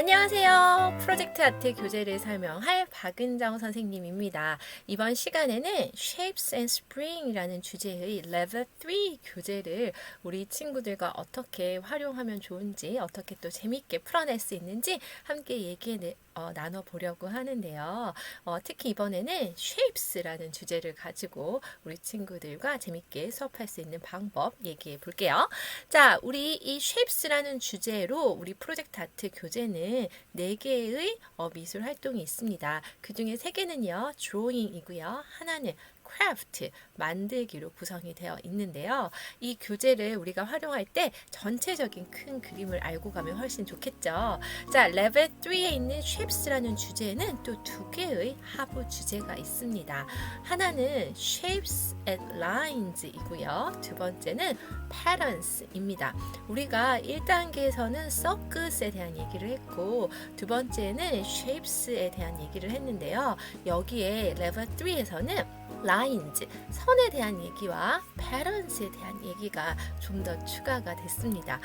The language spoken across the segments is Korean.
안녕하세요. 프로젝트 아트 교재를 설명할 박은정 선생님입니다. 이번 시간에는 Shapes and Spring이라는 주제의 Level 3 교재를 우리 친구들과 어떻게 활용하면 좋은지, 어떻게 또 재밌게 풀어낼 수 있는지 함께 나눠보려고 하는데요. 특히 이번에는 Shapes라는 주제를 가지고 우리 친구들과 재밌게 수업할 수 있는 방법 얘기해 볼게요. 자, 우리 이 Shapes라는 주제로 우리 프로젝트 아트 교재는 4개의 미술 활동이 있습니다. 그 중에 3개는요, drawing이고요. 하나는 크래프트, 만들기로 구성이 되어 있는데요. 이 교재를 우리가 활용할 때 전체적인 큰 그림을 알고 가면 훨씬 좋겠죠. 자, 레벨 3에 있는 Shapes라는 주제에는 또 2개의 하부 주제가 있습니다. 하나는 Shapes and Lines이고요. 두 번째는 Patterns입니다. 우리가 1단계에서는 Circles에 대한 얘기를 했고 두 번째는 Shapes에 대한 얘기를 했는데요. 여기에 레벨 3에서는 lines, 선에 대한 얘기와 patterns에 대한 얘기가 좀 더 추가가 됐습니다.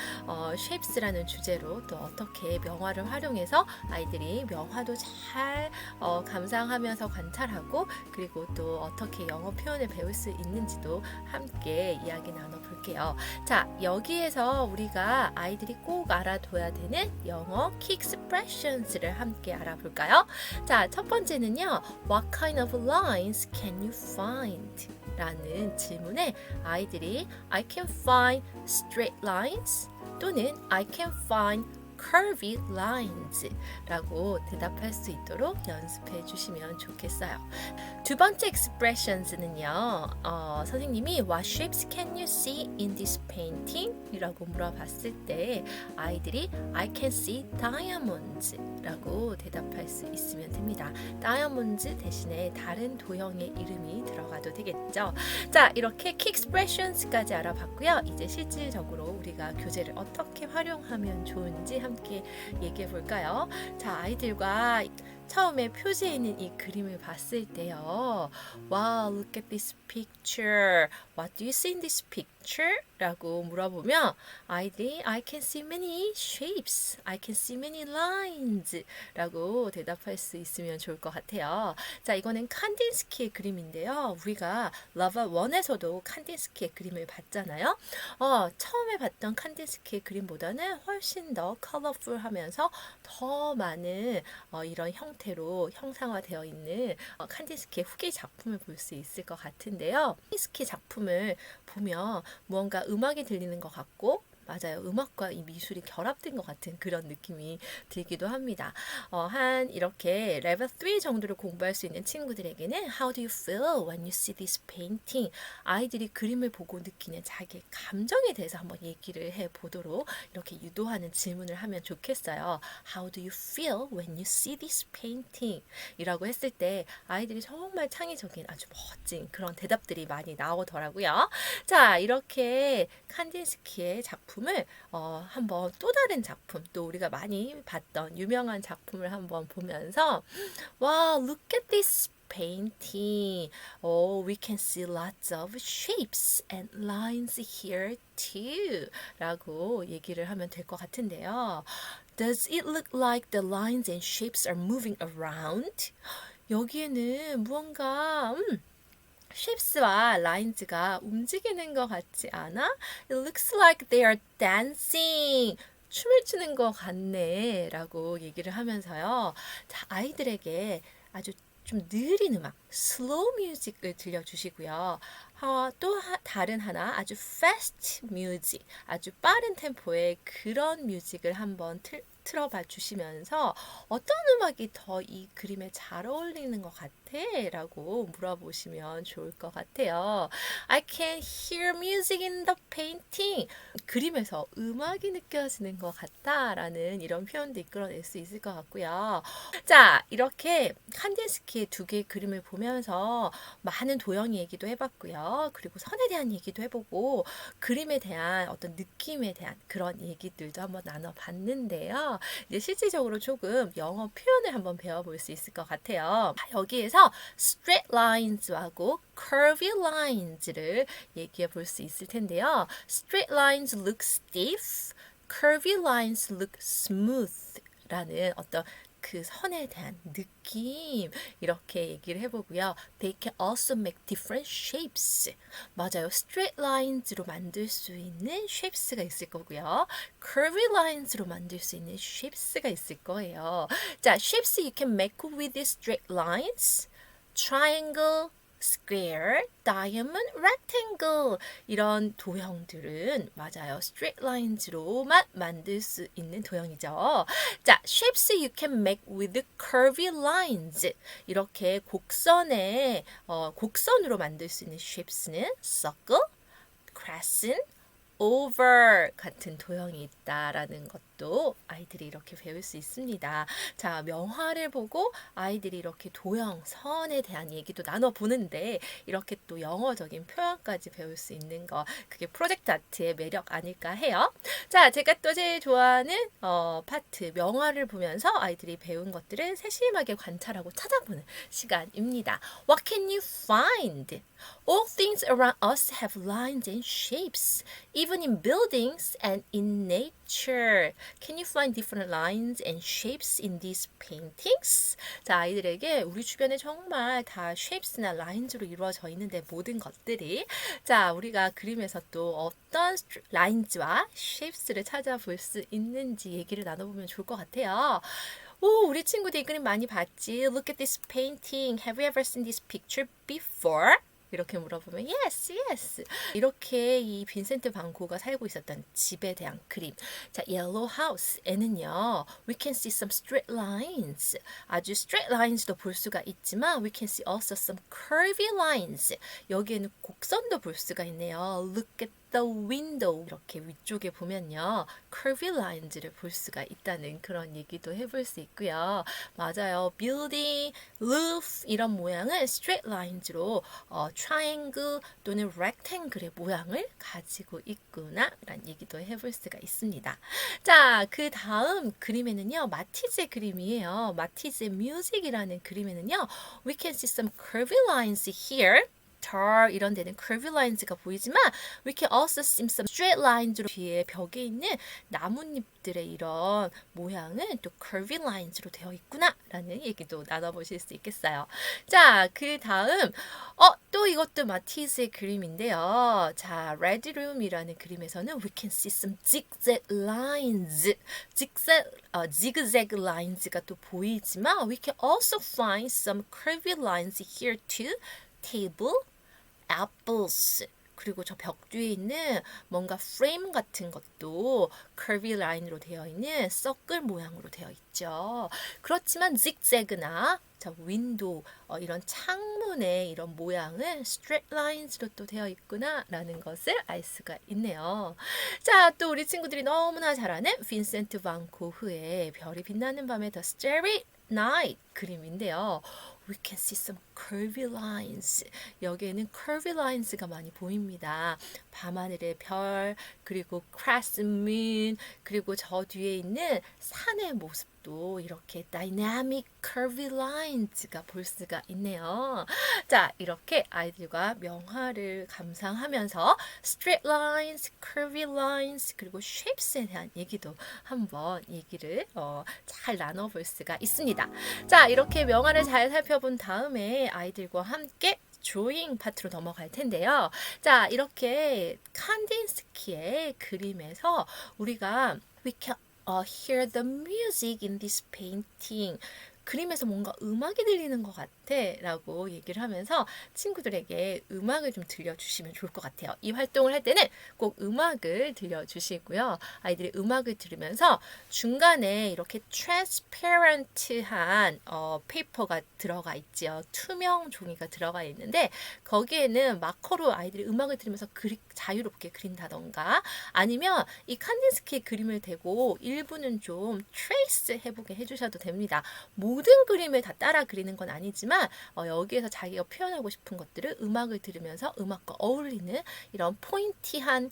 shapes라는 주제로 또 어떻게 명화를 활용해서 아이들이 명화도 잘 감상하면서 관찰하고 그리고 또 어떻게 영어 표현을 배울 수 있는지도 함께 이야기 나눠볼게요. 자, 여기에서 우리가 아이들이 꼭 알아둬야 되는 영어 key expressions를 함께 알아볼까요? 자, 첫 번째는요. What kind of lines can you find? 라는 질문에 아이들이 I can find straight lines 또는 I can find curvy lines 라고 대답할 수 있도록 연습해 주시면 좋겠어요. 두 번째 expressions는요. 선생님이 What shapes can you see in this painting? 이라고 물어봤을 때 아이들이 I can see diamonds 라고 대답할 수 있으면 됩니다. 다이아몬드 대신에 다른 도형의 이름이 들어가도 되겠죠. 자, 이렇게 key expressions까지 알아봤고요. 이제 실질적으로 우리가 교재를 어떻게 활용하면 좋은지 함께 얘기해 볼까요? 자, 아이들과 처음에 표지에 있는 이 그림을 봤을 때요. Wow, look at this picture. What do you see in this picture? 라고 물어보면 아이들이 I can see many shapes. I can see many lines. 라고 대답할 수 있으면 좋을 것 같아요. 자, 이거는 칸딘스키의 그림인데요. 우리가 레벨 1에서도 칸딘스키의 그림을 봤잖아요. 처음에 봤던 칸딘스키의 그림보다는 훨씬 더 컬러풀하면서 더 많은 이런 형태로 형상화되어 있는 칸딘스키의 후기 작품을 볼 수 있을 것 같은데요. 칸딘스키 작품을 보면 무언가 음악이 들리는 것 같고 맞아요. 음악과 이 미술이 결합된 것 같은 그런 느낌이 들기도 합니다. 한 이렇게 레벨 3 정도를 공부할 수 있는 친구들에게는 How do you feel when you see this painting? 아이들이 그림을 보고 느끼는 자기의 감정에 대해서 한번 얘기를 해보도록 이렇게 유도하는 질문을 하면 좋겠어요. How do you feel when you see this painting? 이라고 했을 때 아이들이 정말 창의적인 아주 멋진 그런 대답들이 많이 나오더라고요. 자, 이렇게 칸딘스키의 작품을 한번 또 다른 작품, 또 우리가 많이 봤던 유명한 작품을 한번 보면서 Wow, look at this painting. Oh, we can see lots of shapes and lines here too. 라고 얘기를 하면 될 것 같은데요. Does it look like the lines and shapes are moving around? 여기에는 무언가 shapes와 lines가 움직이는 것 같지 않아? It looks like they are dancing. 춤을 추는 것 같네 라고 얘기를 하면서요. 자, 아이들에게 아주 좀 느린 음악, 슬로우 뮤직을 들려주시고요. 다른 하나 아주 fast music, 아주 빠른 템포의 그런 뮤직을 한번 틀어봐 주시면서 어떤 음악이 더 이 그림에 잘 어울리는 것 같아? 라고 물어보시면 좋을 것 같아요. I can hear music in the painting. 그림에서 음악이 느껴지는 것 같다 라는 이런 표현도 이끌어낼 수 있을 것 같고요. 자, 이렇게 칸딘스키의 2개의 그림을 보면서 많은 도형 얘기도 해봤고요. 그리고 선에 대한 얘기도 해보고 그림에 대한 어떤 느낌에 대한 그런 얘기들도 한번 나눠봤는데요. 이제 실질적으로 조금 영어 표현을 한번 배워볼 수 있을 것 같아요. 여기에서 straight lines하고 curvy lines를 얘기해 볼 수 있을 텐데요. Straight lines look stiff, curvy lines look smooth 라는 어떤 그 선에 대한 느낌 이렇게 얘기를 해보고요. They can also make different shapes. 맞아요. straight lines로 만들 수 있는 shapes가 있을 거고요. curvy lines로 만들 수 있는 shapes가 있을 거예요. 자, shapes you can make with straight lines, triangle, square, diamond, rectangle 이런 도형들은 맞아요. straight lines로만 만들 수 있는 도형이죠. 자, shapes you can make with curvy lines 이렇게 곡선으로 만들 수 있는 shapes는 circle, crescent, over 같은 도형이 있다라는 것도 아이들이 이렇게 배울 수 있습니다. 자, 명화를 보고 아이들이 이렇게 도형, 선에 대한 얘기도 나눠보는데 이렇게 또 영어적인 표현까지 배울 수 있는 거 그게 프로젝트 아트의 매력 아닐까 해요. 자, 제가 또 제일 좋아하는 파트 명화를 보면서 아이들이 배운 것들을 세심하게 관찰하고 찾아보는 시간입니다. What can you find? All things around us have lines and shapes, even in buildings and in nature. Can you find different lines and shapes in these paintings? 자, 아이들에게 우리 주변에 정말 다 shapes나 lines로 이루어져 있는데 모든 것들이 자, 우리가 그림에서 또 어떤 lines와 shapes를 찾아볼 수 있는지 얘기를 나눠보면 좋을 것 같아요. 오, 우리 친구들 이 그림 많이 봤지? Look at this painting. Have you ever seen this picture before? 이렇게 물어보면 yes, yes. 이렇게 이 빈센트 반 고가 살고 있었던 집에 대한 그림. 자, Yellow House에는요. We can see some straight lines. 아주 straight lines도 볼 수가 있지만 we can see also some curvy lines. 여기에는 곡선도 볼 수가 있네요. Look at the window. 이렇게 위쪽에 보면요. curvy lines를 볼 수가 있다는 그런 얘기도 해볼 수 있고요. 맞아요. building, roof 이런 모양은 straight lines로 triangle 또는 rectangle의 모양을 가지고 있구나 라는 얘기도 해볼 수가 있습니다. 자, 그 다음 그림에는요. 마티즈의 그림이에요. 마티즈의 music이라는 그림에는요. We can see some curvy lines here. 이런 데는 curvy lines가 보이지만 we can also see some straight lines로 뒤에 벽에 있는 나뭇잎들의 이런 모양은 또 curvy lines로 되어 있구나 라는 얘기도 나눠보실 수 있겠어요. 자, 그 다음 또 이것도 마티즈의 그림인데요. 자, Red Room이라는 그림에서는 we can see some zigzag lines. zigzag lines가 또 보이지만 we can also find some curvy lines here too. table, apples. 그리고 저 벽 뒤에 있는 뭔가 프레임 같은 것도 curvy 라인으로 되어 있는 서클 모양으로 되어 있죠. 그렇지만 zigzag나 자, 윈도우 이런 창문의 이런 모양은 straight lines로 또 되어 있구나 라는 것을 알 수가 있네요. 자, 또 우리 친구들이 너무나 잘 아는 빈센트 반 고흐의 별이 빛나는 밤의 The Starry Night 그림인데요. We can see some curvy lines. 여기에는 curvy lines가 많이 보입니다. 밤하늘의 별, 그리고 crescent moon, 그리고 저 뒤에 있는 산의 모습도 이렇게 dynamic curvy lines가 볼 수가 있네요. 자, 이렇게 아이들과 명화를 감상하면서 straight lines, curvy lines, 그리고 shapes에 대한 얘기도 한번 얘기를 잘 나눠볼 수가 있습니다. 자, 이렇게 명화를 잘 살펴본 다음에 아이들과 함께 드로잉 파트로 넘어갈 텐데요. 자, 이렇게 칸딘스키의 그림에서 우리가 we can hear the music in this painting. 그림에서 뭔가 음악이 들리는 것 같아 라고 얘기를 하면서 친구들에게 음악을 좀 들려주시면 좋을 것 같아요. 이 활동을 할 때는 꼭 음악을 들려주시고요. 아이들이 음악을 들으면서 중간에 이렇게 transparent한 페이퍼가 들어가 있죠. 투명 종이가 들어가 있는데 거기에는 마커로 아이들이 음악을 들으면서 자유롭게 그린다던가 아니면 이 칸딘스키의 그림을 대고 일부는 좀 트레이스 해보게 해주셔도 됩니다. 모든 그림을 다 따라 그리는 건 아니지만 여기에서 자기가 표현하고 싶은 것들을 음악을 들으면서 음악과 어울리는 이런 포인티한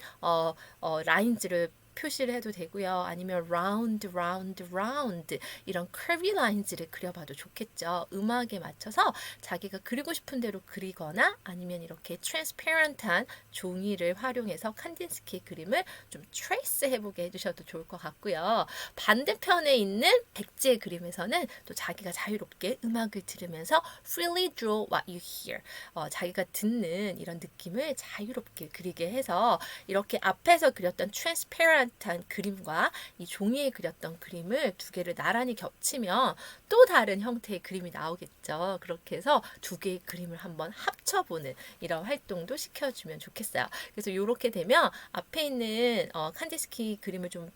라인즈를 표시를 해도 되고요. 아니면 round, round, round 이런 curvy lines를 그려봐도 좋겠죠. 음악에 맞춰서 자기가 그리고 싶은 대로 그리거나 아니면 이렇게 transparent한 종이를 활용해서 칸디스키 그림을 좀 트레이스 해보게 해주셔도 좋을 것 같고요. 반대편에 있는 백지의 그림에서는 또 자기가 자유롭게 음악을 들으면서 freely draw what you hear. 자기가 듣는 이런 느낌을 자유롭게 그리게 해서 이렇게 앞에서 그렸던 transparent한 그림과 이 종이에 그렸던 그림을 두 개를 나란히 겹치면 또 다른 형태의 그림이 나오겠죠. 그렇게 해서 두 개의 그림을 한번 합쳐보는 이런 활동도 시켜주면 좋겠어요. 그래서 이렇게 되면 앞에 있는 칸디스키 그림을 좀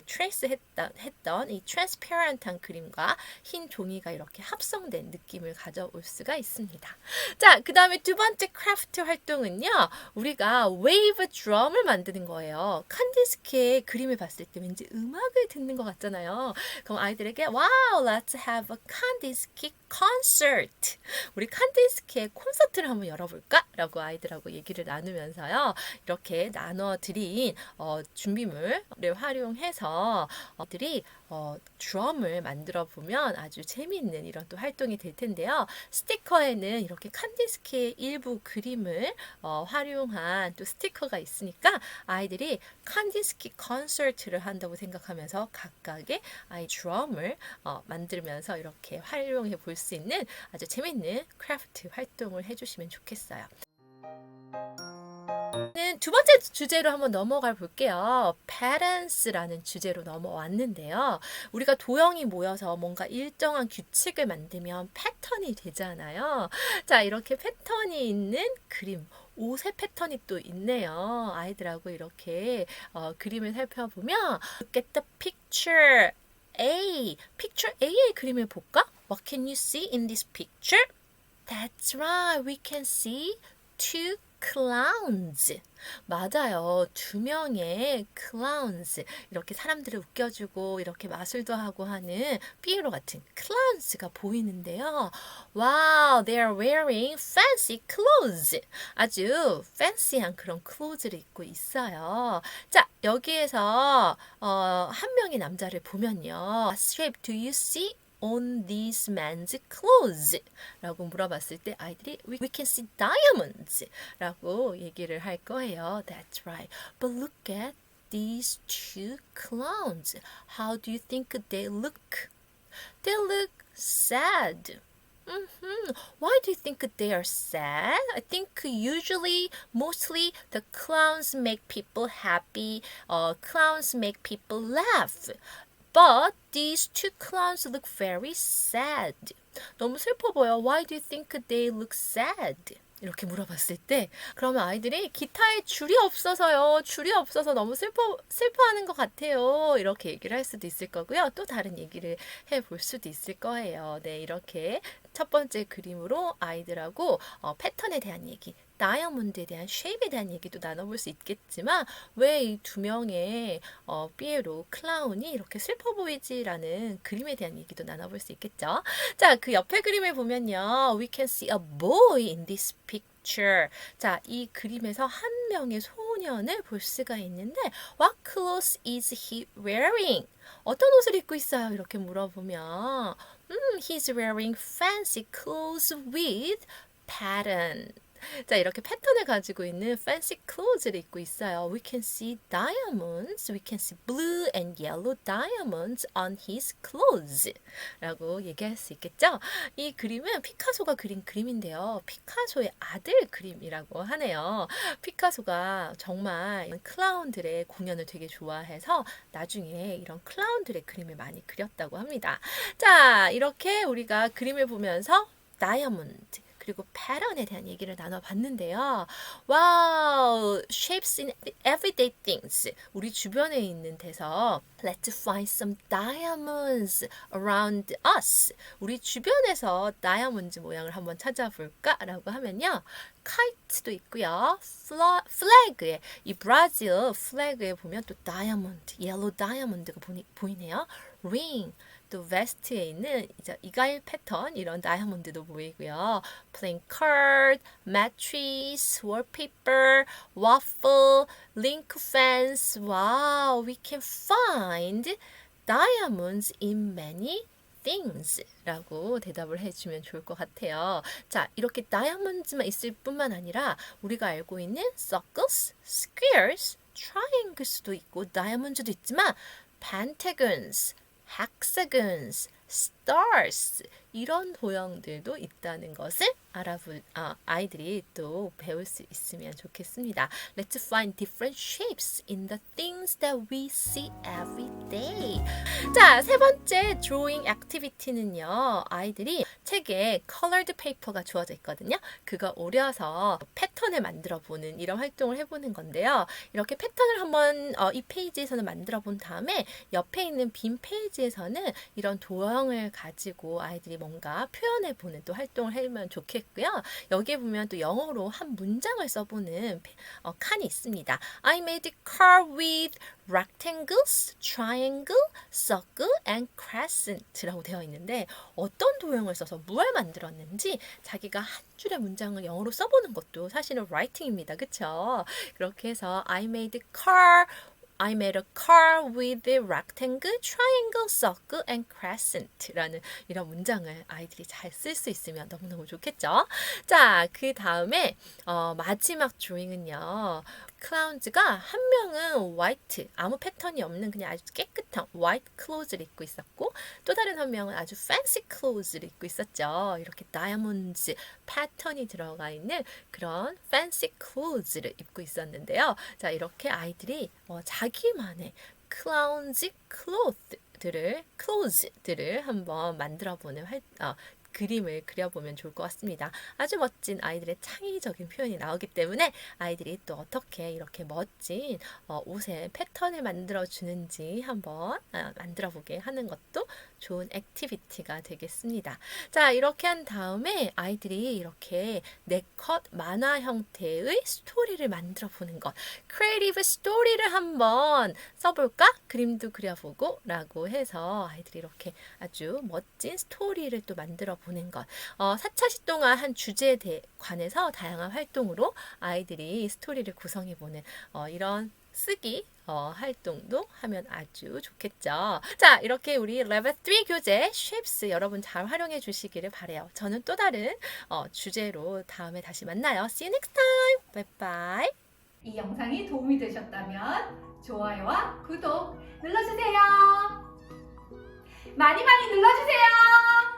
트레이스 했던 이 트랜스페런트한 그림과 흰 종이가 이렇게 합성된 느낌을 가져올 수가 있습니다. 자, 그 다음에 두 번째 크래프트 활동은요. 우리가 웨이브 드럼을 만드는 거예요. 칸디스키의 그림을 봤을 때 왠지 음악을 듣는 것 같잖아요. 그럼 아이들에게 wow, let's have a Kandinsky concert. 우리 칸디스키의 콘서트를 한번 열어볼까? 라고 아이들하고 얘기를 나누면서요. 이렇게 나눠드린 준비물을 활용해서 들이 드럼을 만들어 보면 아주 재미있는 이런 또 활동이 될 텐데요. 스티커에는 이렇게 칸디스키의 일부 그림을 활용한 또 스티커가 있으니까 아이들이 칸디스키 콘서트를 한다고 생각하면서 각각의 아이 드럼을 만들면서 이렇게 활용해 볼 수 있는 아주 재미있는 크래프트 활동을 해주시면 좋겠어요. 두 번째 주제로 한번 넘어가 볼게요. patterns라는 주제로 넘어왔는데요. 우리가 도형이 모여서 뭔가 일정한 규칙을 만들면 패턴이 되잖아요. 자, 이렇게 패턴이 있는 그림. 옷의 패턴이 또 있네요. 아이들하고 이렇게 그림을 살펴보면 look at the picture A. picture A의 그림을 볼까? What can you see in this picture? That's right. We can see two clowns. 맞아요. 두 명의 clowns. 이렇게 사람들을 웃겨주고 이렇게 마술도 하고 하는 피에로 같은 clowns가 보이는데요. Wow, they are wearing fancy clothes. 아주 fancy한 그런 clothes를 입고 있어요. 자, 여기에서 한 명의 남자를 보면요. What shape do you see on this man's clothes? 라고 물어봤을 때 아이들이 we can see diamonds 라고 얘기를 할 거예요. That's right. But look at these two clowns. How do you think they look? They look sad. Why do you think they are sad? I think mostly the clowns make people happy. Clowns make people laugh. But these two clowns look very sad. 너무 슬퍼 보여. Why do you think they look sad? 이렇게 물어봤을 때 그러면 아이들이 기타에 줄이 없어서요. 줄이 없어서 너무 슬퍼하는 것 같아요. 이렇게 얘기를 할 수도 있을 거고요. 또 다른 얘기를 해볼 수도 있을 거예요. 네, 이렇게 첫 번째 그림으로 아이들하고 패턴에 대한 얘기, 다이아몬드에 대한 쉐입에 대한 얘기도 나눠볼 수 있겠지만 왜 이 두 명의 피에로 클라운이 이렇게 슬퍼 보이지라는 그림에 대한 얘기도 나눠볼 수 있겠죠. 자, 그 옆에 그림을 보면요. We can see a boy in this picture. 자, 이 그림에서 한 명의 소년을 볼 수가 있는데 What clothes is he wearing? 어떤 옷을 입고 있어요? 이렇게 물어보면 He's wearing fancy clothes with pattern. 자, 이렇게 패턴을 가지고 있는 fancy clothes를 입고 있어요. We can see diamonds. We can see blue and yellow diamonds on his clothes. 라고 얘기할 수 있겠죠? 이 그림은 피카소가 그린 그림인데요. 피카소의 아들 그림이라고 하네요. 피카소가 정말 클라운들의 공연을 되게 좋아해서 나중에 이런 클라운들의 그림을 많이 그렸다고 합니다. 자, 이렇게 우리가 그림을 보면서 다이아몬드 그리고 패턴에 대한 얘기를 나눠봤는데요. Wow, shapes in everyday things. 우리 주변에 있는 데서 Let's find some diamonds around us. 우리 주변에서 다이아몬드 모양을 한번 찾아볼까? 라고 하면요. kite도 있고요. flag에 이 브라질 flag에 보면 또 다이아몬드, 옐로우 다이아몬드가 보이네요. ring 또 베스트에 있는 이제 이가일 패턴 이런 다이아몬드도 보이고요. playing card, mattress, wallpaper, waffle, link fence. Wow, we can find diamonds in many things 라고 대답을 해주면 좋을 것 같아요. 자, 이렇게 다이아몬드만 있을 뿐만 아니라 우리가 알고 있는 circles, squares, triangles도 있고 다이아몬드도 있지만 pentagons, hexagons, stars 이런 도형들도 있다는 것을 아이들이 또 배울 수 있으면 좋겠습니다. Let's find different shapes in the things that we see every day. 자, 세 번째 drawing activity는요. 아이들이 책에 colored paper가 주어져 있거든요. 그거 오려서 패턴을 만들어 보는 이런 활동을 해보는 건데요. 이렇게 패턴을 한번 이 페이지에서는 만들어 본 다음에 옆에 있는 빈 페이지에서는 이런 도형을 가지고 아이들이 뭔가 표현해 보는 또 활동을 하면 좋겠고요. 여기에 보면 또 영어로 한 문장을 써보는 칸이 있습니다. I made a car with rectangles, triangle, circle, and crescent라고 되어 있는데 어떤 도형을 써서 뭘 만들었는지 자기가 한 줄의 문장을 영어로 써보는 것도 사실은 writing입니다. 그쵸? 그렇게 해서 I made a car with a rectangle, triangle, circle, and crescent라는 이런 문장을 아이들이 잘 쓸 수 있으면 너무너무 좋겠죠? 자, 그 다음에 마지막 드로잉은요. 클라운즈가 한 명은 화이트, 아무 패턴이 없는 그냥 아주 깨끗한 화이트 클로즈를 입고 있었고 또 다른 한 명은 아주 fancy 클로즈를 입고 있었죠. 이렇게 다이아몬드 패턴이 들어가 있는 그런 fancy 클로즈를 입고 있었는데요. 자, 이렇게 아이들이 자기만의 클라운즈 클로즈들을 한번 만들어보는 그림을 그려보면 좋을 것 같습니다. 아주 멋진 아이들의 창의적인 표현이 나오기 때문에 아이들이 또 어떻게 이렇게 멋진 옷의 패턴을 만들어 주는지 한번 만들어 보게 하는 것도 좋은 액티비티가 되겠습니다. 자, 이렇게 한 다음에 아이들이 이렇게 4컷 만화 형태의 스토리를 만들어 보는 것, 크리에이티브 스토리를 한번 써볼까? 그림도 그려보고 라고 해서 아이들이 이렇게 아주 멋진 스토리를 또 만들어 보는 것. 4차시 동안 한 주제에 관해서 다양한 활동으로 아이들이 스토리를 구성해보는 이런 쓰기 활동도 하면 아주 좋겠죠. 자, 이렇게 우리 레벨 3 교재 Shapes 여러분 잘 활용해 주시기를 바래요. 저는 또 다른 주제로 다음에 다시 만나요. See you next time. Bye bye. 이 영상이 도움이 되셨다면 좋아요와 구독 눌러주세요. 많이 많이 눌러주세요.